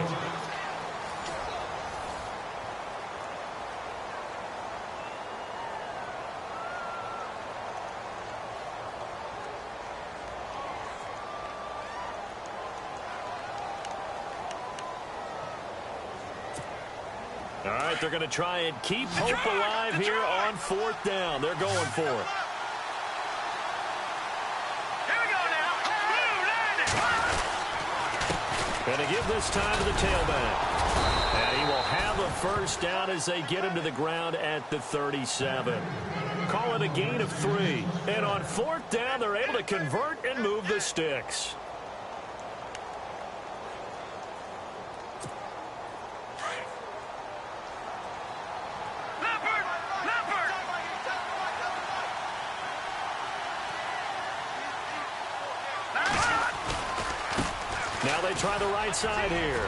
All right, they're going to try and keep hope alive here on 4th down. They're going for it. Going to give this time to the tailback. And he will have a first down as they get him to the ground at the 37. Call it a gain of 3. And on 4th down, they're able to convert and move the sticks. Now they try the right side here.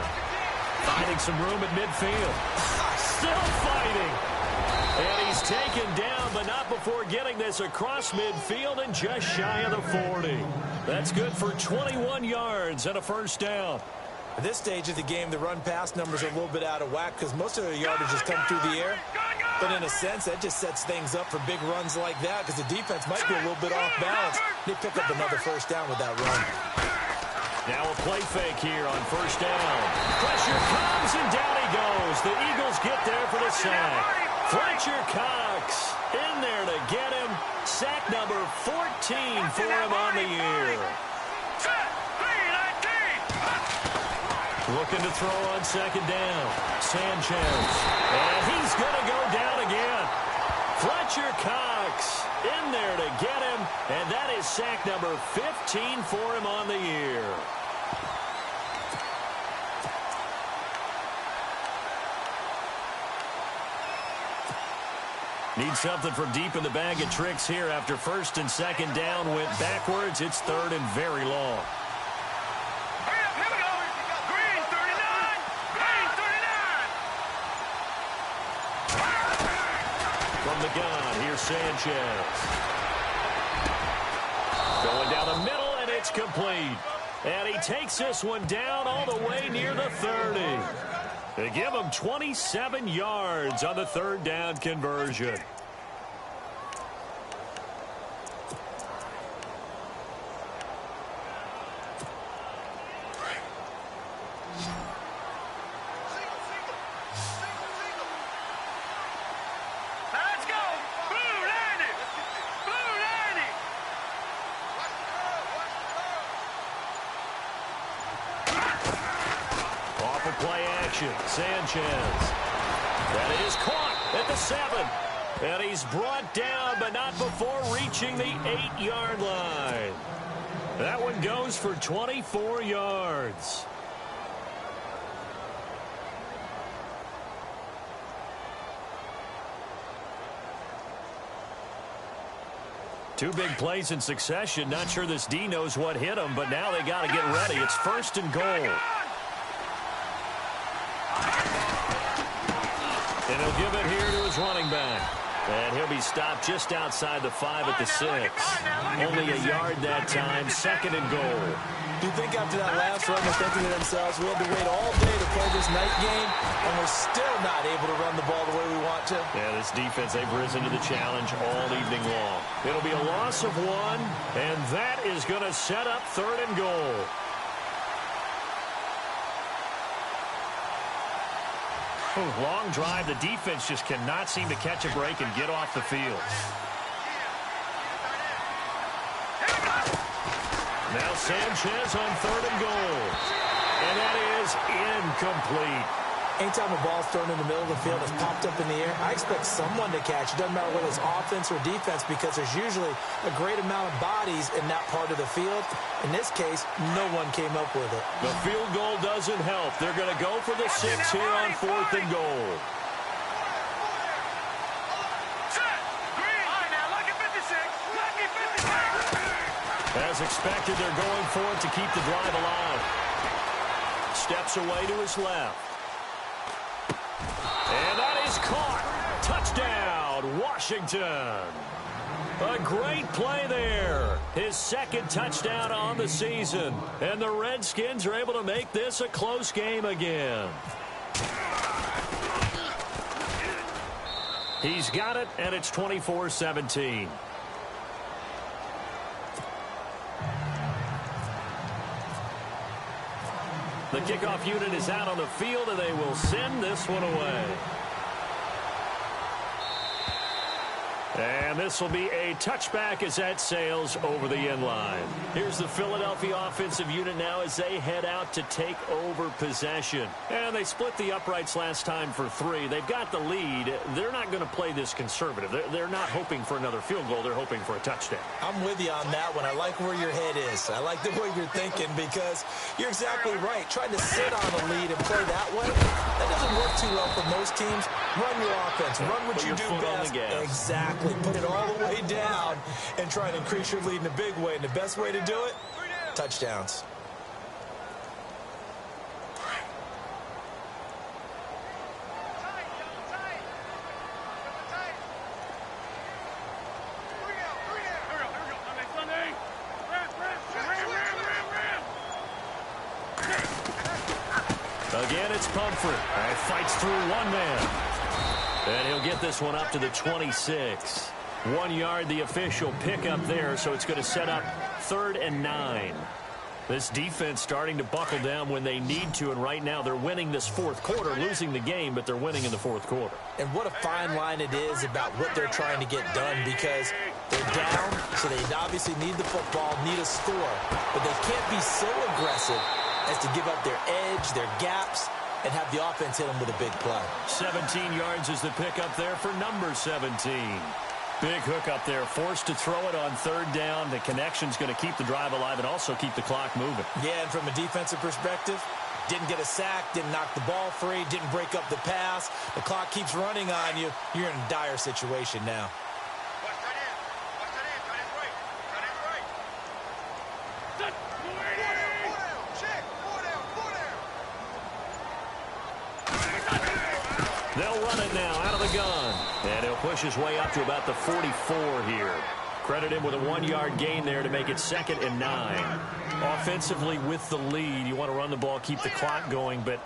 Finding some room at midfield. Still fighting. And he's taken down, but not before getting this across midfield and just shy of the 40. That's good for 21 yards and a first down. At this stage of the game, the run-pass numbers are a little bit out of whack because most of their yardage has come through the air. But in a sense, that just sets things up for big runs like that because the defense might be a little bit off balance. They pick up another first down with that run. Now a play fake here on first down. Pressure comes, and down he goes. The Eagles get there for the sack. Fletcher Cox in there to get him. Sack number 14 for him on the year. Looking to throw on second down. Sanchez. And he's going to go down again. Fletcher Cox in there to get him. And that is sack number 15 for him on the year. Need something from deep in the bag of tricks here after first and second down went backwards. It's 3rd and very long. From the gun, here's Sanchez. Going down the middle, and it's complete. And he takes this one down all the way near the 30. They give him 27 yards on the 3rd down conversion. Play action. Sanchez. That is caught at the 7. And he's brought down, but not before reaching the 8-yard line. That one goes for 24 yards. Two big plays in succession. Not sure this D knows what hit him, but now they got to get ready. It's 1st and goal. And he'll give it here to his running back. And he'll be stopped just outside the 5 at the 6. Only a yard that time, 2nd and goal. Do you think after that last run they're thinking to themselves, we had to wait all day to play this night game, and we're still not able to run the ball the way we want to? Yeah, this defense, they've risen to the challenge all evening long. It'll be a loss of 1, and that is going to set up 3rd and goal. Long drive. The defense just cannot seem to catch a break and get off the field. Now Sanchez on 3rd and goal. And that is incomplete. Anytime a ball's thrown in the middle of the field, it's popped up in the air, I expect someone to catch. It doesn't matter whether it's offense or defense because there's usually a great amount of bodies in that part of the field. In this case, no one came up with it. The field goal doesn't help. They're going to go for the 6 here on 4th and goal. As expected, they're going for it to keep the drive alive. Steps away to his left. And that is caught. Touchdown, Washington. A great play there. His 2nd touchdown on the season. And the Redskins are able to make this a close game again. He's got it, and it's 24-17. The kickoff unit is out on the field, and they will send this one away. And this will be a touchback as that sails over the end line. Here's the Philadelphia offensive unit now as they head out to take over possession. And they split the uprights last time for 3. They've got the lead. They're not going to play this conservative. They're not hoping for another field goal. They're hoping for a touchdown. I'm with you on that one. I like where your head is. I like the way you're thinking because you're exactly right. Trying to sit on a lead and play that way, that doesn't work too well for most teams. Run your offense. Run what you do best. Exactly. Put it all the way down and try to increase your lead in a big way. And the best way to do it, touchdowns. Again, it's Pumphrey. Fights through one man. And he'll get this one up to the 26. 1 yard, the official pickup there, so it's going to set up 3rd and 9. This defense starting to buckle down when they need to, and right now they're winning this 4th quarter, losing the game, but they're winning in the 4th quarter. And what a fine line it is about what they're trying to get done because they're down, so they obviously need the football, need a score, but they can't be so aggressive as to give up their edge, their gaps, and have the offense hit them with a big play. 17 yards is the pickup there for number 17. Big hook up there, forced to throw it on 3rd down. The connection's going to keep the drive alive and also keep the clock moving. Yeah, and from a defensive perspective, didn't get a sack, didn't knock the ball free, didn't break up the pass. The clock keeps running on you. You're in a dire situation now. They'll run it now out of the gun. And he'll push his way up to about the 44 here. Credit him with a 1 yard gain there to make it 2nd and 9. Offensively with the lead, you want to run the ball, keep the clock going, but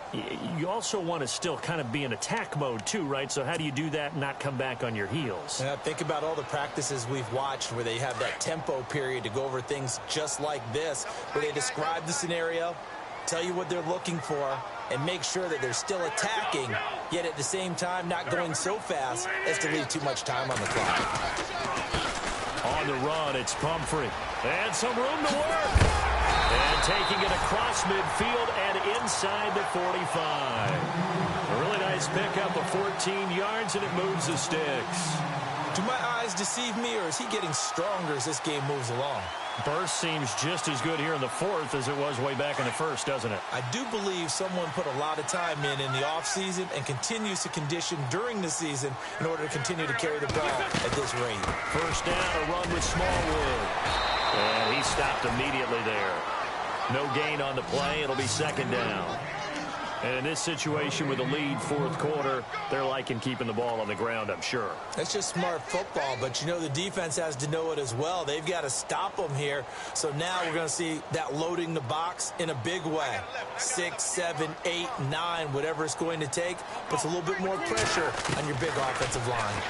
you also want to still kind of be in attack mode too, right? So how do you do that and not come back on your heels? Yeah, think about all the practices we've watched where they have that tempo period to go over things just like this, where they describe the scenario, tell you what they're looking for, and make sure that they're still attacking, yet at the same time not going so fast as to leave too much time on the clock. On the run, it's Pumphrey. And some room to work. And taking it across midfield and inside the 45. A really nice pickup of 14 yards, and it moves the sticks. Do my eyes deceive me, or is he getting stronger as this game moves along? Burst seems just as good here in the 4th as it was way back in the 1st, doesn't it? I do believe someone put a lot of time in the offseason and continues to condition during the season in order to continue to carry the ball at this rate. 1st down, a run with Smallwood. And he stopped immediately there. No gain on the play. It'll be 2nd down. And in this situation with a lead 4th quarter, they're liking keeping the ball on the ground, I'm sure. That's just smart football, but you know the defense has to know it as well. They've got to stop them here. So now we're going to see that loading the box in a big way. 6, 7, 8, 9, whatever it's going to take, puts a little bit more pressure on your big offensive line.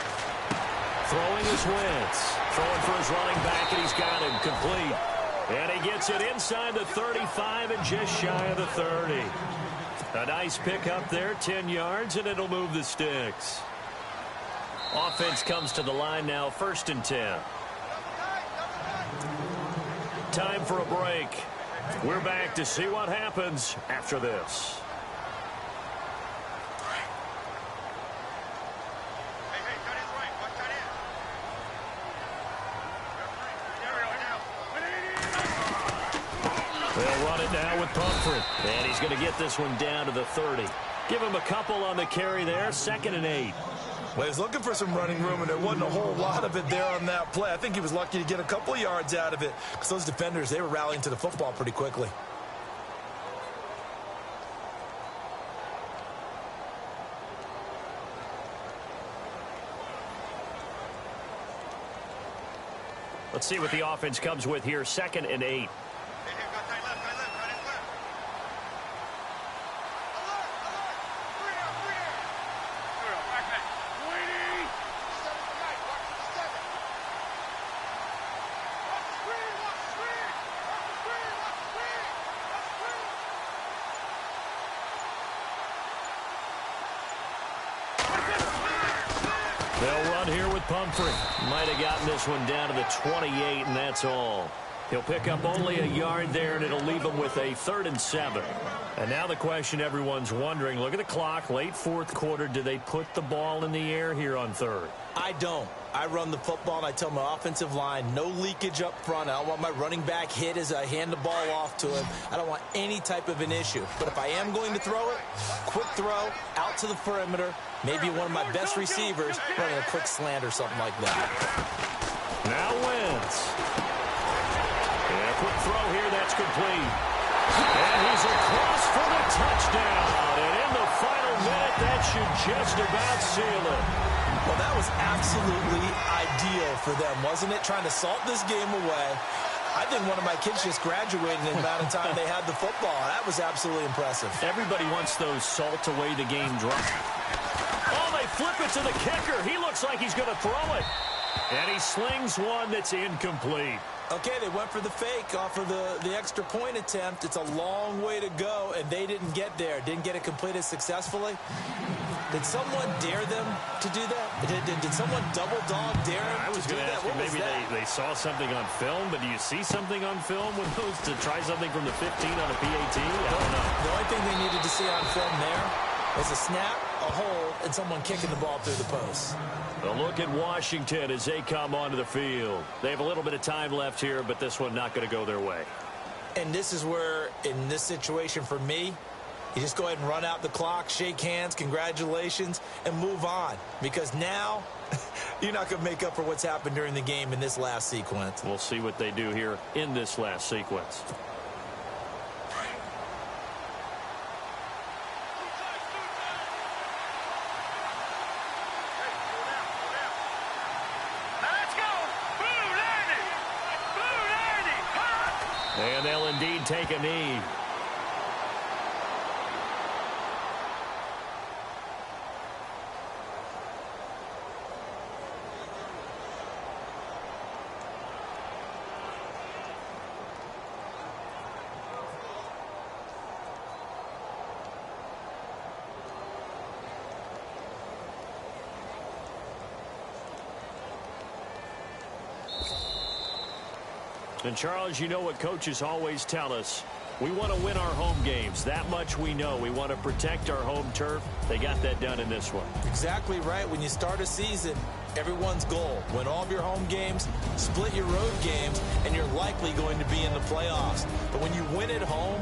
Throwing is Wentz. Throwing for his running back, and he's got him complete. And he gets it inside the 35 and just shy of the 30. A nice pickup there, 10 yards, and it'll move the sticks. Offense comes to the line now, 1st and 10. Time for a break. We're back to see what happens after this. run it now with Pumphrey. And he's going to get this one down to the 30. Give him a couple on the carry there, 2nd and 8. Well, he was looking for some running room, and there wasn't a whole lot of it there on that play. I think he was lucky to get a couple of yards out of it because those defenders, they were rallying to the football pretty quickly. Let's see what the offense comes with here, 2nd and 8. They'll run here with Pumphrey. Might have gotten this one down to the 28, and that's all. He'll pick up only a yard there, and it'll leave him with a 3rd and 7. And now the question everyone's wondering, look at the clock, late 4th quarter. Do they put the ball in the air here on 3rd? I don't. I run the football, and I tell my offensive line, no leakage up front. I don't want my running back hit as I hand the ball off to him. I don't want any type of an issue. But if I am going to throw it, quick throw, out to the perimeter, maybe one of my best receivers running a quick slant or something like that. Now Wentz. And a quick throw here, that's complete. And he's across for the touchdown. And in the final minute, that should just about seal it. Well, that was absolutely ideal for them, wasn't it? Trying to salt this game away. I think one of my kids just graduated in the amount of time they had the football. That was absolutely impressive. Everybody wants those salt away the game drives. Oh, they flip it to the kicker. He looks like he's going to throw it. And he slings one that's incomplete. Okay, they went for the fake off of the extra point attempt. It's a long way to go, and they didn't get there. Didn't get it completed successfully. Did someone dare them to do that? Did someone double dog dare them I was going to ask you, maybe they saw something on film, but do you see something on film with those to try something from the 15 on a PAT? I don't know. The only thing they needed to see on film there was a snap, a hold, and someone kicking the ball through the post. A look at Washington as they come onto the field. They have a little bit of time left here, but this one not going to go their way. And this is where, in this situation for me, you just go ahead and run out the clock, shake hands, congratulations, and move on. Because now, you're not going to make up for what's happened during the game in this last sequence. We'll see what they do here in this last sequence. And they'll indeed take a knee. And, Charles, you know what coaches always tell us. We want to win our home games. That much we know. We want to protect our home turf. They got that done in this one. Exactly right. When you start a season, everyone's goal, win all of your home games, split your road games, and you're likely going to be in the playoffs. But when you win at home,